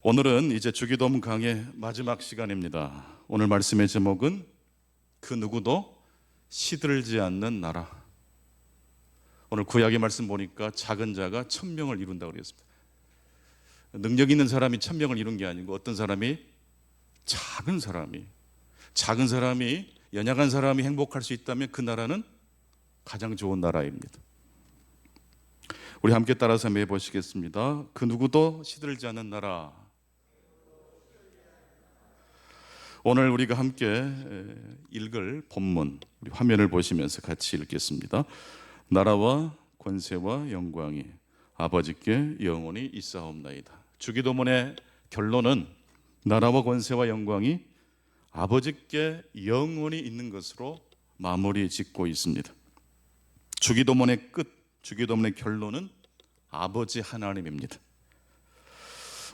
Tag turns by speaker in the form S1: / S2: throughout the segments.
S1: 오늘은 이제 주기도문 강의 마지막 시간입니다. 오늘 말씀의 제목은 그 누구도 시들지 않는 나라. 오늘 구약의 말씀 보니까 작은 자가 1000명을 이룬다고 그랬습니다. 능력 있는 사람이 1000명을 이룬 게 아니고 어떤 사람이 작은 사람이 연약한 사람이 행복할 수 있다면 그 나라는 가장 좋은 나라입니다. 우리 함께 따라서 한번 해보시겠습니다. 그 누구도 시들지 않는 나라. 오늘 우리가 함께 읽을 본문, 우리 화면을 보시면서 같이 읽겠습니다. 나라와 권세와 영광이 아버지께 영원히 있사옵나이다. 주기도문의 결론은 나라와 권세와 영광이 아버지께 영원히 있는 것으로 마무리 짓고 있습니다. 주기도문의 끝, 주기도문의 결론은 아버지 하나님입니다.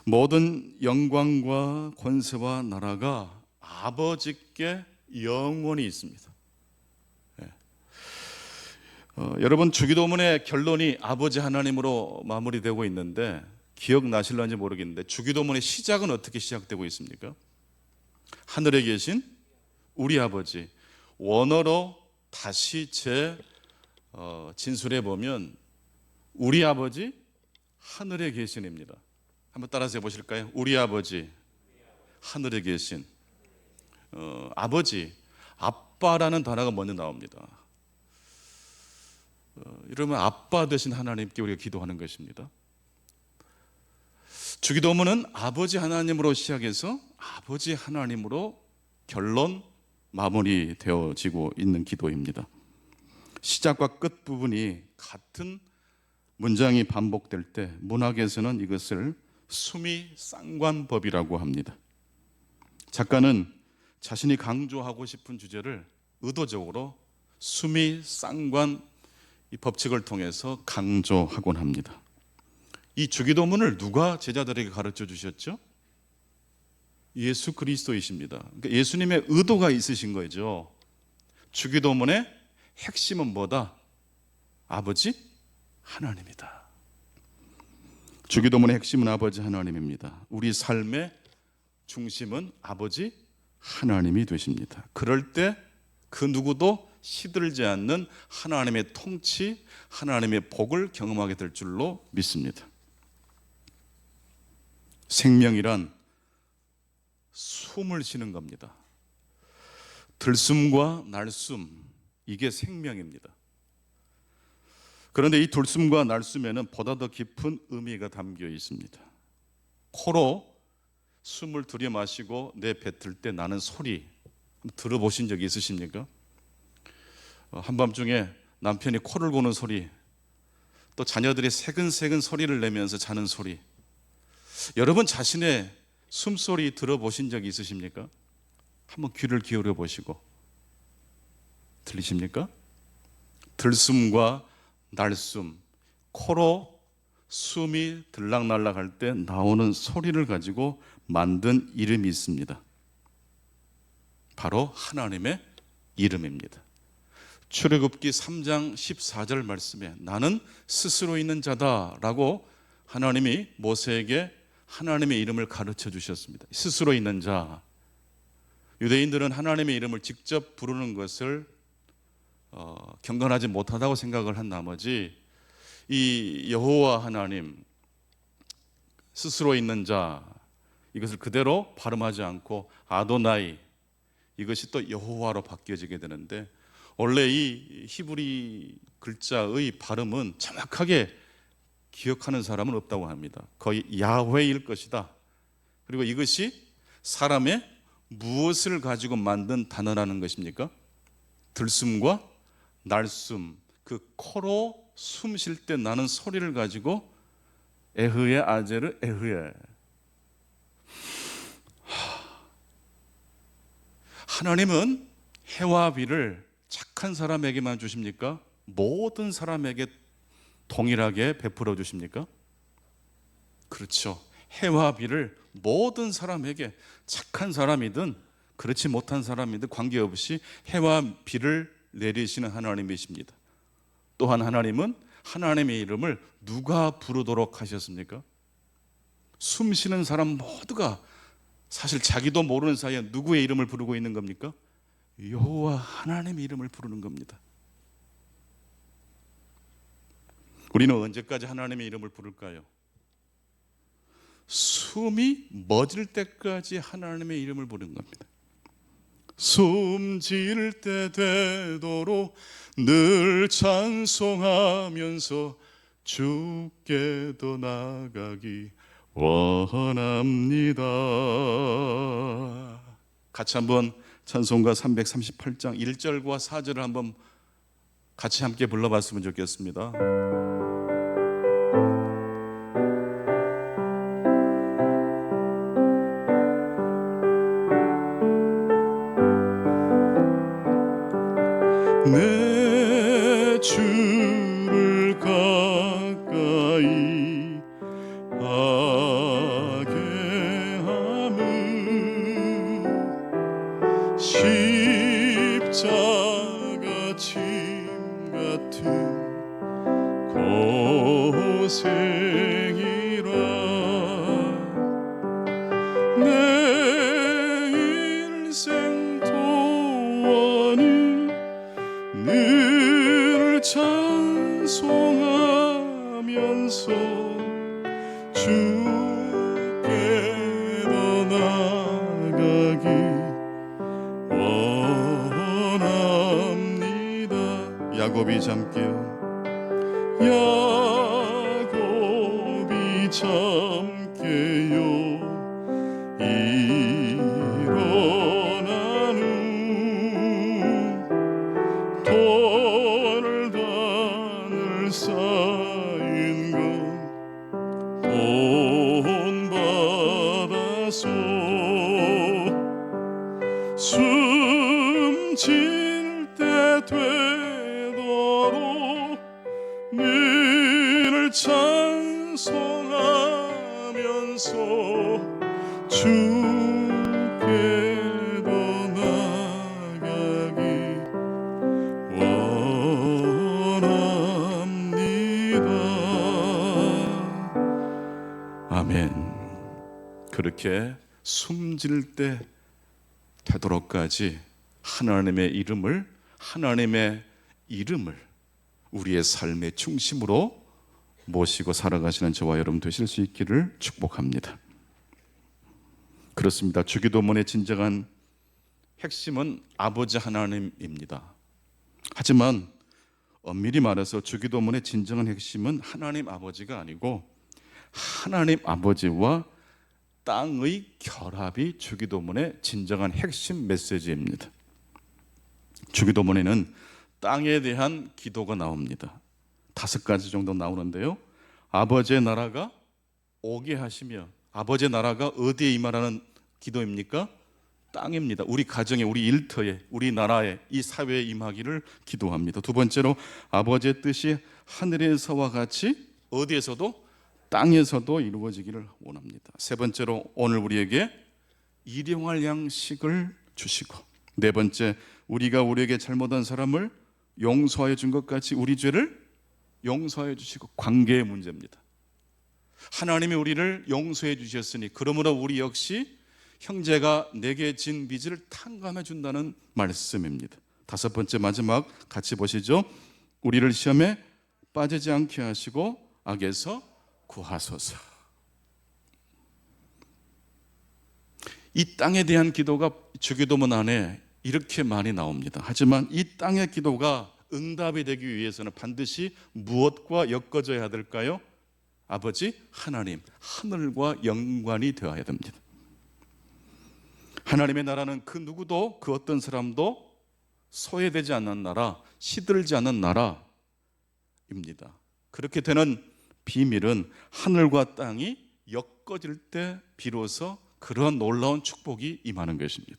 S1: 모든 영광과 권세와 나라가 아버지께 영원히 있습니다. 여러분, 주기도문의 결론이 아버지 하나님으로 마무리되고 있는데 기억나실런지 모르겠는데 주기도문의 시작은 어떻게 시작되고 있습니까? 하늘에 계신 우리 아버지. 원어로 다시 진술해 보면 우리 아버지 하늘에 계신입니다. 한번 따라서 해보실까요? 우리 아버지 하늘에 계신. 아버지, 아빠라는 단어가 먼저 나옵니다. 이러면 아빠 되신 하나님께 우리가 기도하는 것입니다. 주기도문은 아버지 하나님으로 시작해서 아버지 하나님으로 결론 마무리되어지고 있는 기도입니다. 시작과 끝 부분이 같은 문장이 반복될 때 문학에서는 이것을 수미상관법이라고 합니다. 작가는 자신이 강조하고 싶은 주제를 의도적으로 수미상관 이 법칙을 통해서 강조하곤 합니다. 이 주기도문을 누가 제자들에게 가르쳐 주셨죠? 예수 그리스도이십니다. 그러니까 예수님의 의도가 있으신 거죠. 주기도문의 핵심은 뭐다? 아버지 하나님이다. 주기도문의 핵심은 아버지 하나님입니다. 우리 삶의 중심은 아버지 하나님이 되십니다. 그럴 때 그 누구도 시들지 않는 하나님의 통치, 하나님의 복을 경험하게 될 줄로 믿습니다. 생명이란 숨을 쉬는 겁니다. 들숨과 날숨, 이게 생명입니다. 그런데 이 들숨과 날숨에는 보다 더 깊은 의미가 담겨 있습니다. 코로 숨을 들여 마시고 내뱉을 때 나는 소리, 들어보신 적이 있으십니까? 한밤중에 남편이 코를 고는 소리, 또 자녀들이 새근새근 소리를 내면서 자는 소리. 여러분 자신의 숨소리 들어보신 적이 있으십니까? 한번 귀를 기울여 보시고 들리십니까? 들숨과 날숨, 코로 숨이 들락날락할 때 나오는 소리를 가지고 만든 이름이 있습니다. 바로 하나님의 이름입니다. 출애굽기 3장 14절 말씀에 나는 스스로 있는 자다라고 하나님이 모세에게 하나님의 이름을 가르쳐 주셨습니다. 스스로 있는 자. 유대인들은 하나님의 이름을 직접 부르는 것을 경건하지 못하다고 생각을 한 나머지 이 여호와 하나님, 스스로 있는 자, 이것을 그대로 발음하지 않고 아도나이, 이것이 또 여호와로 바뀌어지게 되는데 원래 이 히브리 글자의 발음은 정확하게 기억하는 사람은 없다고 합니다. 거의 야훼일 것이다. 그리고 이것이 사람의 무엇을 가지고 만든 단어라는 것입니까? 들숨과 날숨, 그 코로 숨 쉴 때 나는 소리를 가지고 에흐의 아제르 에흐에. 하나님은 해와 비를 착한 사람에게만 주십니까? 모든 사람에게 동일하게 베풀어 주십니까? 그렇죠. 해와 비를 모든 사람에게 착한 사람이든 그렇지 못한 사람이든 관계없이 해와 비를 내리시는 하나님이십니다. 또한 하나님은 하나님의 이름을 누가 부르도록 하셨습니까? 숨 쉬는 사람 모두가 사실 자기도 모르는 사이에 누구의 이름을 부르고 있는 겁니까? 여호와 하나님의 이름을 부르는 겁니다. 우리는 언제까지 하나님의 이름을 부를까요? 숨이 멎을 때까지 하나님의 이름을 부르는 겁니다. 숨질 때 되도록 늘 찬송하면서 주께 더 나아가기 원합니다. 같이 한번 찬송가 338장 1절과 4절을 한번 같이 함께 불러봤으면 좋겠습니다. 내 주를 가까이 하게 함은 십자가 침 같은 고생이라. 내 인생 도원을 늘 찬송하면서 주께 더 나아가기 원합니다. 야곱이 잠깨요. 야곱이 잠깨요. 일어나는 돌을 바늘 쌓인 것 본받아서 숨질 때 되도록 늘 찬송하면서 주께 더 나아가기 원합니다. 아멘. 그렇게 숨질 때 되도록까지 하나님의 이름을 우리의 삶의 중심으로 모시고 살아가시는 저와 여러분 되실 수 있기를 축복합니다. 그렇습니다. 주기도문의 진정한 핵심은 아버지 하나님입니다. 하지만 엄밀히 말해서 주기도문의 진정한 핵심은 하나님 아버지가 아니고 하나님 아버지와 땅의 결합이 주기도문의 진정한 핵심 메시지입니다. 주기도문에는 땅에 대한 기도가 나옵니다. 5가지 정도 나오는데요. 아버지의 나라가 오게 하시며, 아버지의 나라가 어디에 임하라는 기도입니까? 땅입니다. 우리 가정에, 우리 일터에, 우리 나라에, 이 사회에 임하기를 기도합니다. 두 번째로 아버지의 뜻이 하늘에서와 같이 어디에서도 땅에서도 이루어지기를 원합니다. 세 번째로 오늘 우리에게 일용할 양식을 주시고, 네 번째 우리가 우리에게 잘못한 사람을 용서하여 준 것 같이 우리 죄를 용서하여 주시고, 관계의 문제입니다. 하나님이 우리를 용서해 주셨으니 그러므로 우리 역시 형제가 내게 진 빚을 탕감해 준다는 말씀입니다. 다섯 번째 마지막 같이 보시죠. 우리를 시험에 빠지지 않게 하시고 악에서 구하소서. 이 땅에 대한 기도가 주기도문 안에 이렇게 많이 나옵니다. 하지만 이 땅의 기도가 응답이 되기 위해서는 반드시 무엇과 엮어져야 될까요? 아버지 하나님, 하늘과 연관이 되어야 됩니다. 하나님의 나라는 그 누구도, 그 어떤 사람도 소외되지 않는 나라, 시들지 않는 나라입니다. 그렇게 되는 비밀은 하늘과 땅이 엮어질 때 비로소 그런 놀라운 축복이 임하는 것입니다.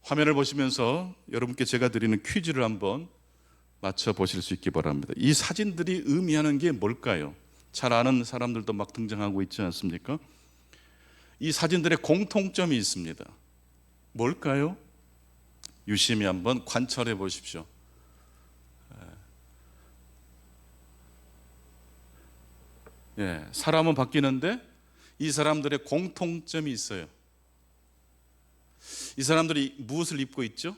S1: 화면을 보시면서 여러분께 제가 드리는 퀴즈를 한번 맞춰보실 수 있기 바랍니다. 이 사진들이 의미하는 게 뭘까요? 잘 아는 사람들도 막 등장하고 있지 않습니까? 이 사진들의 공통점이 있습니다. 뭘까요? 유심히 한번 관찰해 보십시오. 사람은 바뀌는데 이 사람들의 공통점이 있어요. 이 사람들이 무엇을 입고 있죠?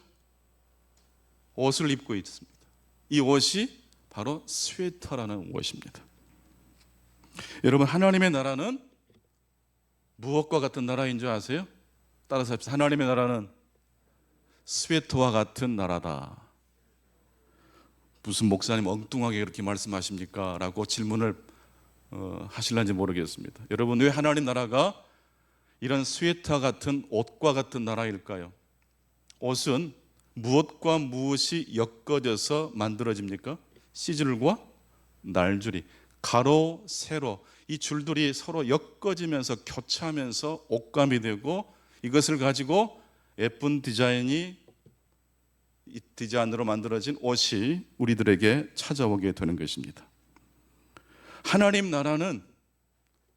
S1: 옷을 입고 있습니다. 이 옷이 바로 스웨터라는 옷입니다. 여러분, 하나님의 나라는 무엇과 같은 나라인 줄 아세요? 따라서 합시다. 하나님의 나라는 스웨터와 같은 나라다. 무슨 목사님 엉뚱하게 그렇게 말씀하십니까? 라고 질문을 하실런지 모르겠습니다. 여러분, 왜 하나님 나라가 이런 스웨터 같은 옷과 같은 나라일까요? 옷은 무엇과 무엇이 엮어져서 만들어집니까? 시줄과 날줄이, 가로, 세로, 이 줄들이 서로 엮어지면서 교차하면서 옷감이 되고, 이것을 가지고 예쁜 디자인이 이 디자인으로 만들어진 옷이 우리들에게 찾아오게 되는 것입니다. 하나님 나라는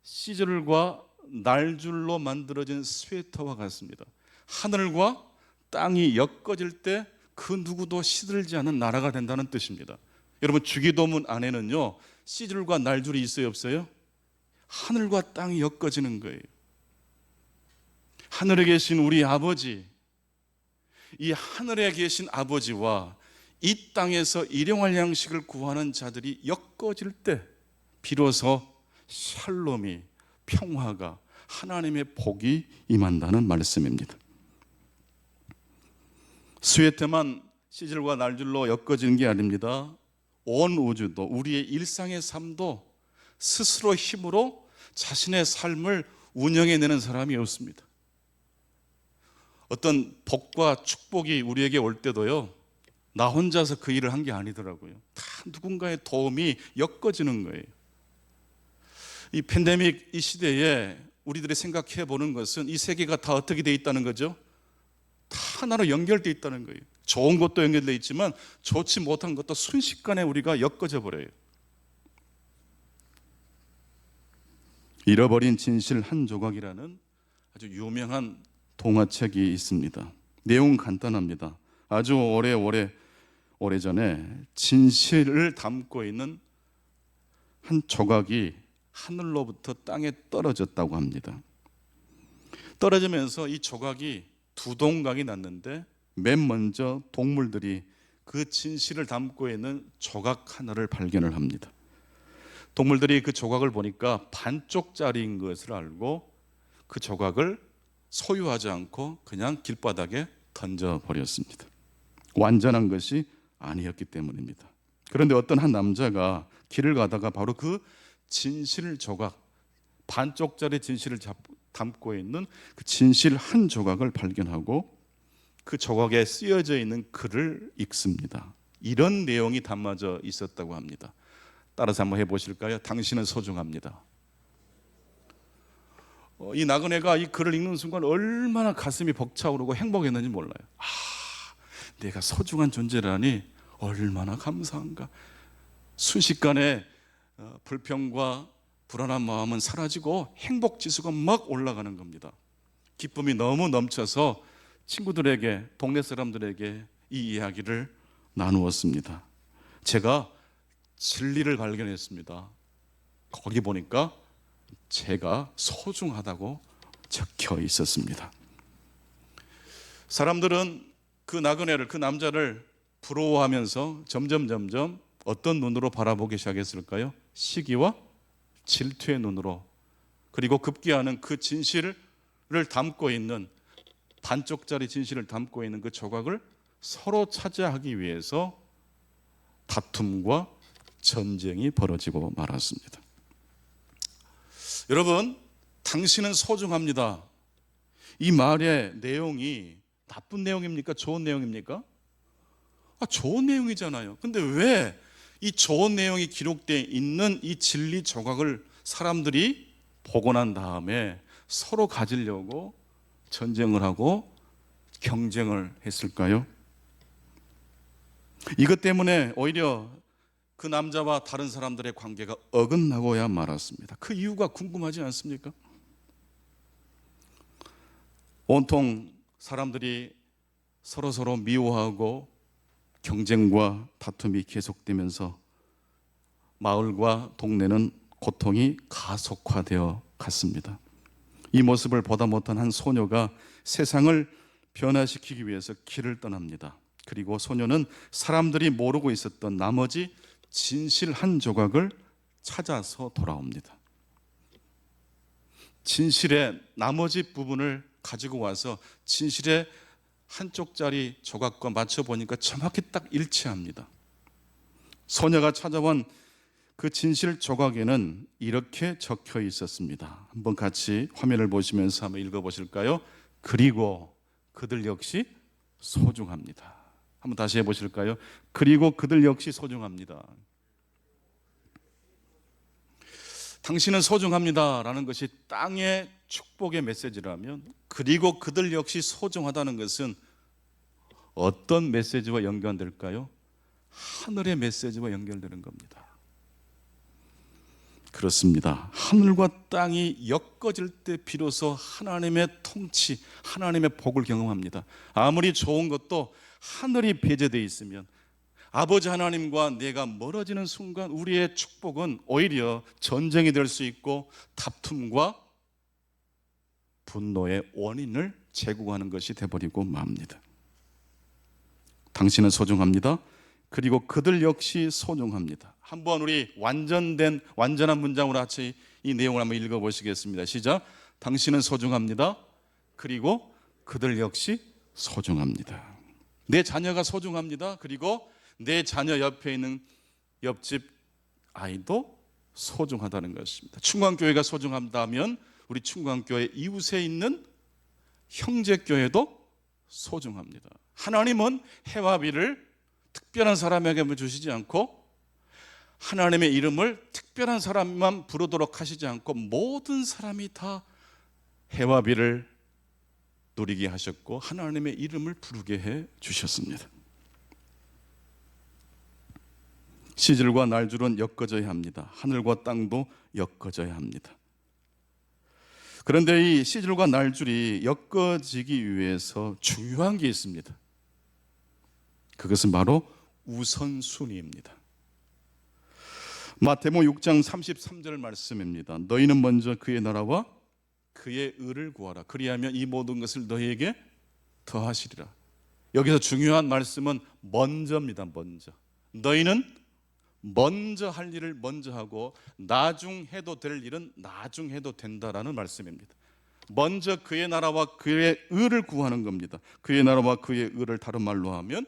S1: 시줄과 날줄로 만들어진 스웨터와 같습니다. 하늘과 땅이 엮어질 때 그 누구도 시들지 않은 나라가 된다는 뜻입니다. 여러분, 주기도문 안에는요, 시줄과 날줄이 있어요, 없어요? 하늘과 땅이 엮어지는 거예요. 하늘에 계신 우리 아버지, 이 하늘에 계신 아버지와 이 땅에서 일용할 양식을 구하는 자들이 엮어질 때 비로소 샬롬이, 평화가, 하나님의 복이 임한다는 말씀입니다. 스웨터만 시줄과 날줄로 엮어지는 게 아닙니다. 온 우주도, 우리의 일상의 삶도 스스로 힘으로 자신의 삶을 운영해내는 사람이 없습니다. 어떤 복과 축복이 우리에게 올 때도요, 나 혼자서 그 일을 한 게 아니더라고요. 다 누군가의 도움이 엮어지는 거예요. 이 팬데믹 이 시대에 우리들이 생각해 보는 것은 이 세계가 다 어떻게 돼 있다는 거죠? 다 하나로 연결돼 있다는 거예요. 좋은 것도 연결돼 있지만 좋지 못한 것도 순식간에 우리가 엮어져 버려요. 잃어버린 진실 한 조각이라는 아주 유명한 동화책이 있습니다. 내용은 간단합니다. 아주 오래전에 진실을 담고 있는 한 조각이 하늘로부터 땅에 떨어졌다고 합니다. 떨어지면서 이 조각이 두 동강이 났는데, 맨 먼저 동물들이 그 진실을 담고 있는 조각 하나를 발견을 합니다. 동물들이 그 조각을 보니까 반쪽짜리인 것을 알고 그 조각을 소유하지 않고 그냥 길바닥에 던져버렸습니다. 완전한 것이 아니었기 때문입니다. 그런데 어떤 한 남자가 길을 가다가 바로 그 진실 조각, 반쪽짜리 진실을 담고 있는 그 진실 한 조각을 발견하고 그 조각에 쓰여져 있는 글을 읽습니다. 이런 내용이 담아져 있었다고 합니다. 따라서 한번 해보실까요? 당신은 소중합니다. 이 나그네가 이 글을 읽는 순간 얼마나 가슴이 벅차오르고 행복했는지 몰라요. 내가 소중한 존재라니 얼마나 감사한가. 순식간에 불평과 불안한 마음은 사라지고 행복지수가 막 올라가는 겁니다. 기쁨이 너무 넘쳐서 친구들에게, 동네 사람들에게 이 이야기를 나누었습니다. 제가 진리를 발견했습니다. 거기 보니까 제가 소중하다고 적혀 있었습니다. 사람들은 그 나그네를, 그 남자를 부러워하면서 점점 어떤 눈으로 바라보기 시작했을까요? 시기와 질투의 눈으로. 그리고 급기야는 그 진실을 담고 있는, 반쪽짜리 진실을 담고 있는 그 조각을 서로 차지하기 위해서 다툼과 전쟁이 벌어지고 말았습니다. 여러분, 당신은 소중합니다. 이 말의 내용이 나쁜 내용입니까? 좋은 내용입니까? 좋은 내용이잖아요. 근데 왜 이 좋은 내용이 기록되어 있는 이 진리 조각을 사람들이 보고 난 다음에 서로 가지려고 전쟁을 하고 경쟁을 했을까요? 이것 때문에 오히려 그 남자와 다른 사람들의 관계가 어긋나고야 말았습니다. 그 이유가 궁금하지 않습니까? 온통 사람들이 서로 미워하고 경쟁과 다툼이 계속되면서 마을과 동네는 고통이 가속화되어 갔습니다. 이 모습을 보다 못한 한 소녀가 세상을 변화시키기 위해서 길을 떠납니다. 그리고 소녀는 사람들이 모르고 있었던 나머지 진실 한 조각을 찾아서 돌아옵니다. 진실의 나머지 부분을 가지고 와서 진실의 한쪽짜리 조각과 맞춰보니까 정확히 딱 일치합니다. 소녀가 찾아온 그 진실 조각에는 이렇게 적혀 있었습니다. 한번 같이 화면을 보시면서 한번 읽어보실까요? 그리고 그들 역시 소중합니다. 한번 다시 해보실까요? 그리고 그들 역시 소중합니다. 당신은 소중합니다라는 것이 땅의 축복의 메시지라면, 그리고 그들 역시 소중하다는 것은 어떤 메시지와 연결될까요? 하늘의 메시지와 연결되는 겁니다. 그렇습니다. 하늘과 땅이 엮어질 때 비로소 하나님의 통치, 하나님의 복을 경험합니다. 아무리 좋은 것도 하늘이 배제되어 있으면, 아버지 하나님과 내가 멀어지는 순간 우리의 축복은 오히려 전쟁이 될 수 있고 다툼과 분노의 원인을 제공하는 것이 되어버리고 맙니다. 당신은 소중합니다. 그리고 그들 역시 소중합니다. 한번 우리 완전한 문장으로 같이 이 내용을 한번 읽어보시겠습니다. 시작. 당신은 소중합니다. 그리고 그들 역시 소중합니다. 내 자녀가 소중합니다. 그리고 내 자녀 옆에 있는 옆집 아이도 소중하다는 것입니다. 충광교회가 소중하다면 우리 충광교회 이웃에 있는 형제교회도 소중합니다. 하나님은 해와 비를 특별한 사람에게만 주시지 않고 하나님의 이름을 특별한 사람만 부르도록 하시지 않고 모든 사람이 다 해와 비를 누리게 하셨고 하나님의 이름을 부르게 해 주셨습니다. 시절과 날줄은 엮어져야 합니다. 하늘과 땅도 엮어져야 합니다. 그런데 이 시절과 날줄이 엮어지기 위해서 중요한 게 있습니다. 그것은 바로 우선순위입니다. 마태복음 6장 33절 말씀입니다. 너희는 먼저 그의 나라와 그의 의를 구하라. 그리하면 이 모든 것을 너희에게 더하시리라. 여기서 중요한 말씀은 먼저입니다. 먼저. 너희는 먼저 할 일을 먼저 하고 나중 해도 될 일은 나중 해도 된다라는 말씀입니다. 먼저 그의 나라와 그의 의를 구하는 겁니다. 그의 나라와 그의 의를 다른 말로 하면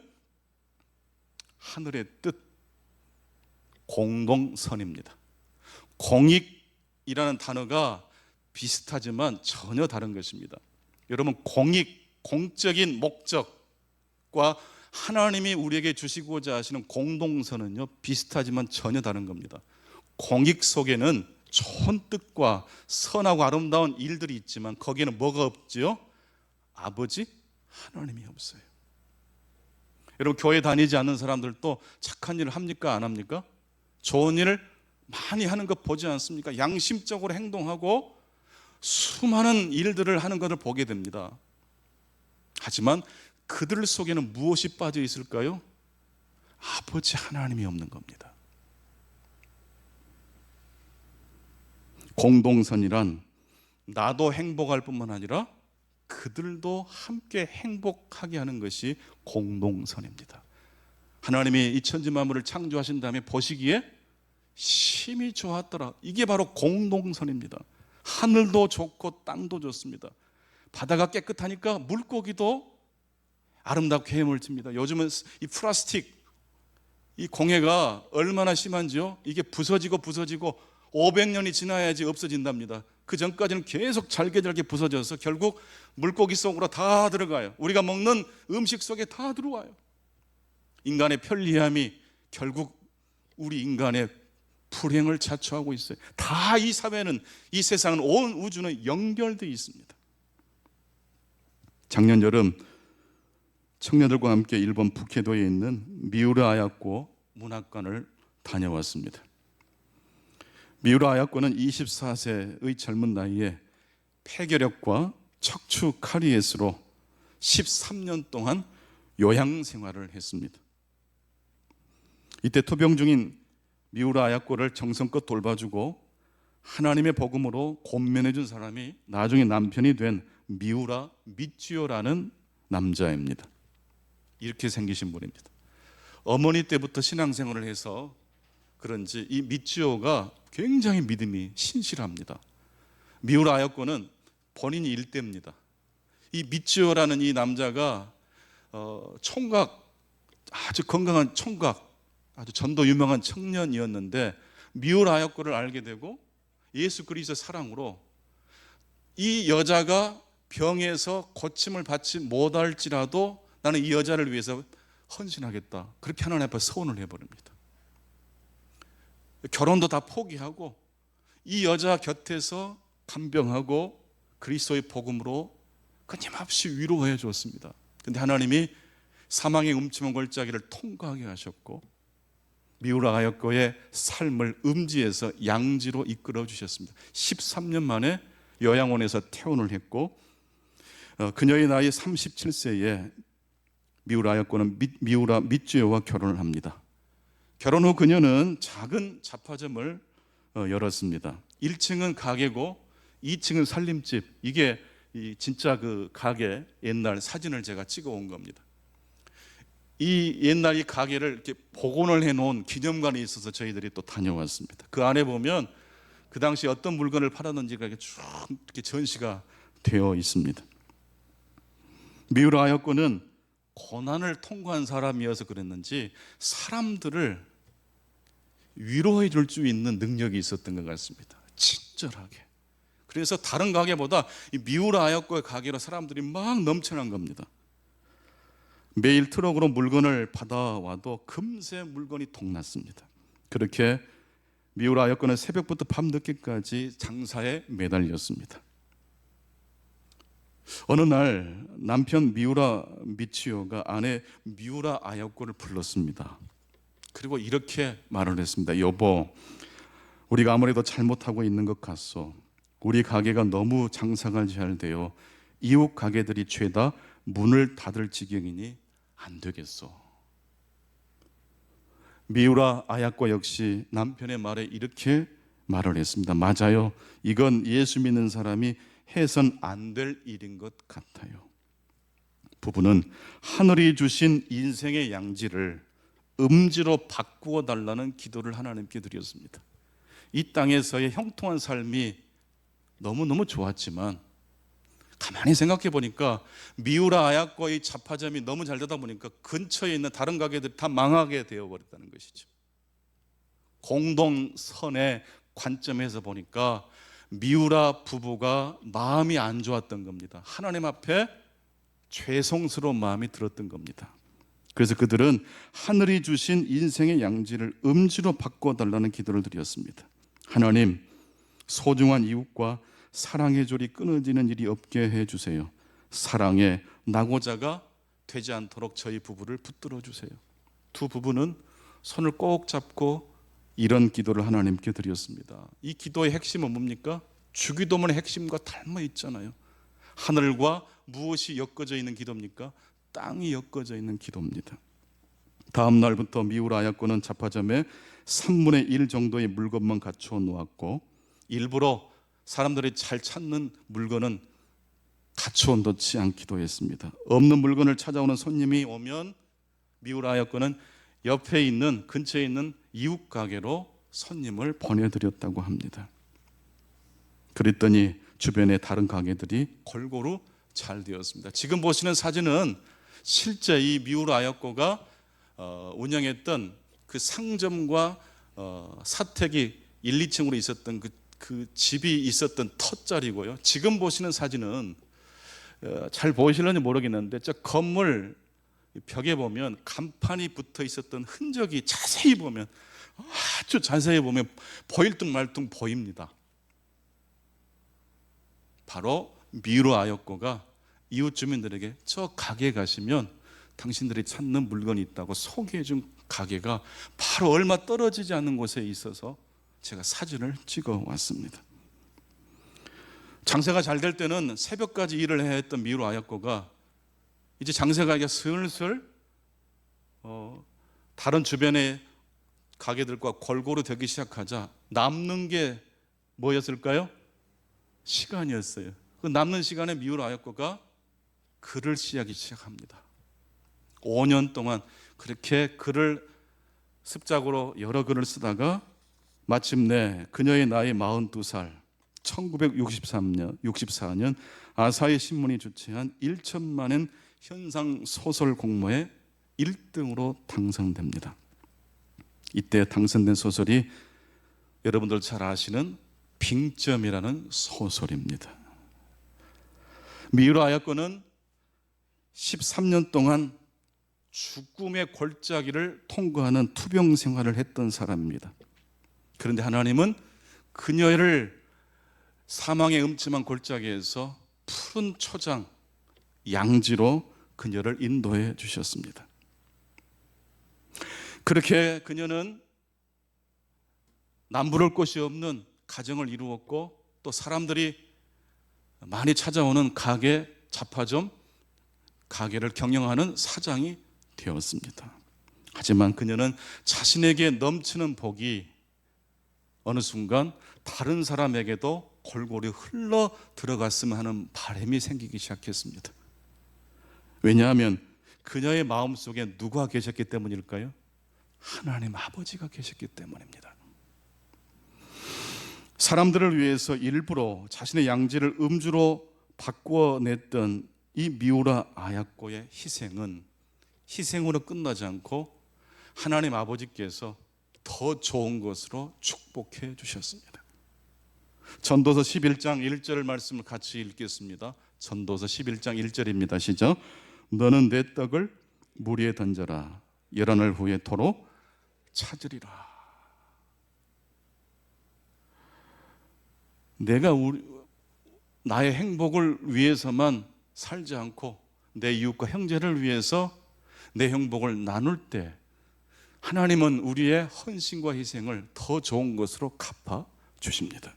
S1: 하늘의 뜻, 공동선입니다. 공익이라는 단어가 비슷하지만 전혀 다른 것입니다. 여러분, 공적인 목적과 하나님이 우리에게 주시고자 하시는 공동선은요, 비슷하지만 전혀 다른 겁니다. 공익 속에는 좋은 뜻과 선하고 아름다운 일들이 있지만 거기에는 뭐가 없지요? 아버지 하나님이 없어요. 여러분, 교회 다니지 않는 사람들도 착한 일을 합니까? 안 합니까? 좋은 일을 많이 하는 거 보지 않습니까? 양심적으로 행동하고 수많은 일들을 하는 것을 보게 됩니다. 하지만 그들 속에는 무엇이 빠져 있을까요? 아버지 하나님이 없는 겁니다. 공동선이란 나도 행복할 뿐만 아니라 그들도 함께 행복하게 하는 것이 공동선입니다. 하나님이 이 천지 만물을 창조하신 다음에 보시기에 심히 좋았더라. 이게 바로 공동선입니다. 하늘도 좋고 땅도 좋습니다. 바다가 깨끗하니까 물고기도 아름답게 헤엄칩니다. 요즘은 이 플라스틱, 이 공해가 얼마나 심한지요? 이게 부서지고 500년이 지나야지 없어진답니다. 그 전까지는 계속 잘게 부서져서 결국 물고기 속으로 다 들어가요. 우리가 먹는 음식 속에 다 들어와요. 인간의 편리함이 결국 우리 인간의 불행을 자초하고 있어요. 다 이 사회는, 이 세상은, 온 우주는 연결되어 있습니다. 작년 여름 청년들과 함께 일본 북해도에 있는 미우라 아야코 문학관을 다녀왔습니다. 미우라 아야코는 24세의 젊은 나이에 폐결핵과 척추 카리에스로 13년 동안 요양 생활을 했습니다. 이때 투병 중인 미우라 아야코를 정성껏 돌봐주고 하나님의 복음으로 권면해 준 사람이 나중에 남편이 된 미우라 미쯔요라는 남자입니다. 이렇게 생기신 분입니다. 어머니 때부터 신앙생활을 해서 그런지 이 미쯔요가 굉장히 믿음이 신실합니다. 미우라 아역고는 본인이 일대입니다. 이 미쯔요라는 이 남자가 총각, 아주 건강한 총각, 아주 전도 유명한 청년이었는데 미우라 아역고를 알게 되고 예수 그리스도의 사랑으로 이 여자가 병에서 고침을 받지 못할지라도 나는 이 여자를 위해서 헌신하겠다. 그렇게 하나님 앞에 서원을 해버립니다. 결혼도 다 포기하고 이 여자 곁에서 간병하고 그리스도의 복음으로 끊임없이 위로해 주었습니다. 그런데 하나님이 사망의 음침한 골짜기를 통과하게 하셨고 미우라 아역고의 삶을 음지에서 양지로 이끌어 주셨습니다. 13년 만에 요양원에서 퇴원을 했고 그녀의 나이 37세에 미우라 아역고는 미우라 미쯔요와 결혼을 합니다. 결혼 후 그녀는 작은 잡화점을 열었습니다. 1층은 가게고 2층은 살림집. 이게 진짜 그 가게 옛날 사진을 제가 찍어 온 겁니다. 이 옛날 이 가게를 이렇게 복원을 해놓은 기념관이 있어서 저희들이 또 다녀왔습니다. 그 안에 보면 그 당시 어떤 물건을 팔았는지가 이렇게 쭉 이렇게 전시가 되어 있습니다. 미우라 아역고는 고난을 통과한 사람이어서 그랬는지 사람들을 위로해 줄 수 있는 능력이 있었던 것 같습니다. 친절하게. 그래서 다른 가게보다 이 미우라 아역고의 가게로 사람들이 막 넘쳐난 겁니다. 매일 트럭으로 물건을 받아와도 금세 물건이 동났습니다. 그렇게 미우라 아역고는 새벽부터 밤늦게까지 장사에 매달렸습니다. 어느 날 남편 미우라 미츠요가 아내 미우라 아역고를 불렀습니다. 그리고 이렇게 말을 했습니다. 여보, 우리가 아무래도 잘못하고 있는 것 같소. 우리 가게가 너무 장사가 잘 되어 이웃 가게들이 죄다 문을 닫을 지경이니 안 되겠소. 미우라 아역고 역시 남편의 말에 이렇게 말을 했습니다. 맞아요. 이건 예수 믿는 사람이 해선 안 될 일인 것 같아요. 부부는 하늘이 주신 인생의 양지를 음지로 바꾸어 달라는 기도를 하나님께 드렸습니다. 이 땅에서의 형통한 삶이 너무너무 좋았지만 가만히 생각해 보니까 미우라 아역고의 잡화점이 너무 잘 되다 보니까 근처에 있는 다른 가게들이 다 망하게 되어버렸다는 것이죠. 공동선의 관점에서 보니까 미우라 부부가 마음이 안 좋았던 겁니다. 하나님 앞에 죄송스러운 마음이 들었던 겁니다. 그래서 그들은 하늘이 주신 인생의 양지를 음지로 바꿔달라는 기도를 드렸습니다. 하나님, 소중한 이웃과 사랑의 줄이 끊어지는 일이 없게 해주세요. 사랑의 낙오자가 되지 않도록 저희 부부를 붙들어 주세요. 두 부부는 손을 꼭 잡고 이런 기도를 하나님께 드렸습니다. 이 기도의 핵심은 뭡니까? 주기도문의 핵심과 닮아 있잖아요. 하늘과 무엇이 엮어져 있는 기도입니까? 땅이 엮어져 있는 기도입니다. 다음 날부터 미우라 아역고는 잡화점에 3분의 1 정도의 물건만 갖추어 놓았고 일부러 사람들이 잘 찾는 물건은 갖추어 놓지 않기도 했습니다. 없는 물건을 찾아오는 손님이 오면 미우라 아역고는 옆에 있는 근처에 있는 이웃 가게로 손님을 보내드렸다고 합니다. 그랬더니 주변의 다른 가게들이 골고루 잘 되었습니다. 지금 보시는 사진은 실제 이 미우라 아역고가 운영했던 그 상점과 사택이 1, 2층으로 있었던 그 집이 있었던 터자리고요. 지금 보시는 사진은 잘 보이실런지 모르겠는데 저 건물 벽에 보면 간판이 붙어 있었던 흔적이 자세히 보면 아주 자세히 보면 보일 듯 말 듯 보입니다. 바로 미우라 아역고가 이웃 주민들에게 저 가게에 가시면 당신들이 찾는 물건이 있다고 소개해 준 가게가 바로 얼마 떨어지지 않는 곳에 있어서 제가 사진을 찍어 왔습니다. 장사가 잘 될 때는 새벽까지 일을 해야 했던 미우라 아역고가 이제 장사가 슬슬 다른 주변의 가게들과 골고루 되기 시작하자 남는 게 뭐였을까요? 시간이었어요. 그 남는 시간에 미우라 아야코가 글을 쓰기 시작합니다. 5년 동안 그렇게 글을 습작으로 여러 글을 쓰다가 마침내 그녀의 나이 42살 1964년 아사히 신문이 주최한 1천만엔 현상 소설 공모에 1등으로 당선됩니다. 이때 당선된 소설이 여러분들 잘 아시는 빙점이라는 소설입니다. 미우라 아야코는 13년 동안 죽음의 골짜기를 통과하는 투병 생활을 했던 사람입니다. 그런데 하나님은 그녀를 사망의 음침한 골짜기에서 푸른 초장, 양지로 그녀를 인도해 주셨습니다. 그렇게 그녀는 남부를 곳이 없는 가정을 이루었고, 또 사람들이 많이 찾아오는 가게, 잡화점, 가게를 경영하는 사장이 되었습니다. 하지만 그녀는 자신에게 넘치는 복이 어느 순간 다른 사람에게도 골고루 흘러 들어갔으면 하는 바람이 생기기 시작했습니다. 왜냐하면 그녀의 마음속에 누가 계셨기 때문일까요? 하나님 아버지가 계셨기 때문입니다. 사람들을 위해서 일부러 자신의 양지를 음주로 바꾸어냈던 이 미우라 아야코의 희생은 희생으로 끝나지 않고 하나님 아버지께서 더 좋은 것으로 축복해 주셨습니다. 전도서 11장 1절 말씀을 같이 읽겠습니다. 전도서 11장 1절입니다. 시작. 너는 내 떡을 물 위에 던져라. 열한 후에 도로 찾으리라. 내가 나의 행복을 위해서만 살지 않고 내 이웃과 형제를 위해서 내 행복을 나눌 때 하나님은 우리의 헌신과 희생을 더 좋은 것으로 갚아 주십니다.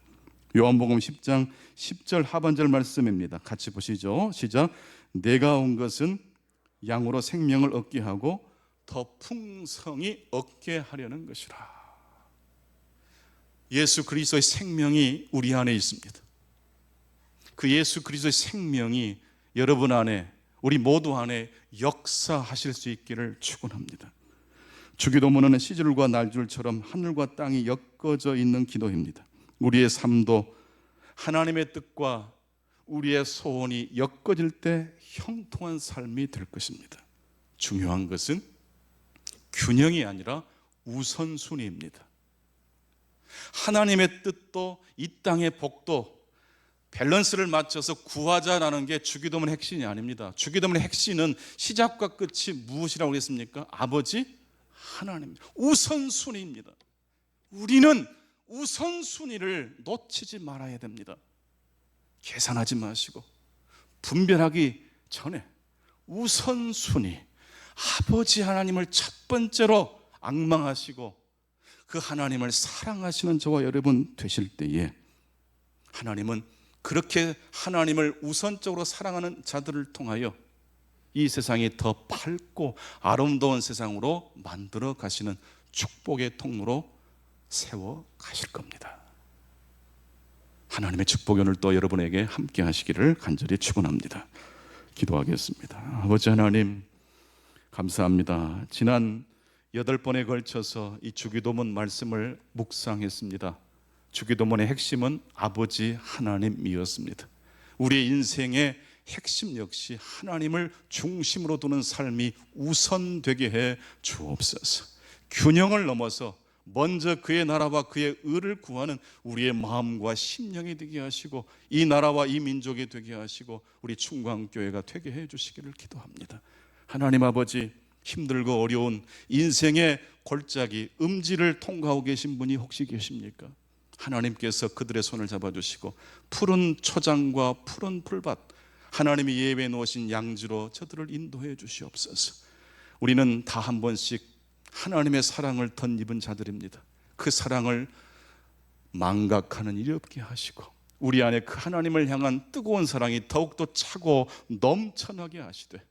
S1: 요한복음 10장 10절 하반절 말씀입니다. 같이 보시죠. 시작. 내가 온 것은 양으로 생명을 얻게 하고 더 풍성히 얻게 하려는 것이라. 예수 그리스도의 생명이 우리 안에 있습니다. 그 예수 그리스도의 생명이 여러분 안에, 우리 모두 안에 역사하실 수 있기를 축원합니다. 주기도문은 시절과 날줄처럼 하늘과 땅이 엮어져 있는 기도입니다. 우리의 삶도 하나님의 뜻과 우리의 소원이 엮어질 때 형통한 삶이 될 것입니다. 중요한 것은 균형이 아니라 우선순위입니다. 하나님의 뜻도 이 땅의 복도 밸런스를 맞춰서 구하자라는 게 주기도문의 핵심이 아닙니다. 주기도문의 핵심은 시작과 끝이 무엇이라고 그랬습니까? 아버지 하나님, 우선순위입니다. 우리는 우선순위를 놓치지 말아야 됩니다. 계산하지 마시고 분별하기 전에 우선순위, 아버지 하나님을 첫 번째로 앙망하시고 그 하나님을 사랑하시는 저와 여러분 되실 때에 하나님은 그렇게 하나님을 우선적으로 사랑하는 자들을 통하여 이 세상이 더 밝고 아름다운 세상으로 만들어 가시는 축복의 통로로 세워 가실 겁니다. 하나님의 축복이 오늘 또 여러분에게 함께 하시기를 간절히 축원합니다. 기도하겠습니다. 아버지 하나님 감사합니다. 지난 8번에 걸쳐서 이 주기도문 말씀을 묵상했습니다. 주기도문의 핵심은 아버지 하나님이었습니다. 우리의 인생의 핵심 역시 하나님을 중심으로 두는 삶이 우선되게 해 주옵소서. 균형을 넘어서 먼저 그의 나라와 그의 의를 구하는 우리의 마음과 심령이 되게 하시고 이 나라와 이 민족이 되게 하시고 우리 충광교회가 되게 해 주시기를 기도합니다. 하나님 아버지, 힘들고 어려운 인생의 골짜기 음지를 통과하고 계신 분이 혹시 계십니까? 하나님께서 그들의 손을 잡아주시고 푸른 초장과 푸른 풀밭, 하나님이 예배해 놓으신 양지로 저들을 인도해 주시옵소서. 우리는 다 한 번씩 하나님의 사랑을 덧입은 자들입니다. 그 사랑을 망각하는 일이 없게 하시고 우리 안에 그 하나님을 향한 뜨거운 사랑이 더욱더 차고 넘쳐나게 하시되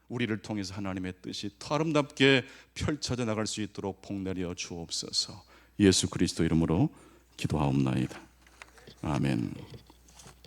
S1: 우리를 통해서 하나님의 뜻이 더 아름답게 펼쳐져 나갈 수 있도록 복내려 주옵소서. 예수 그리스도 이름으로 기도하옵나이다. 아멘.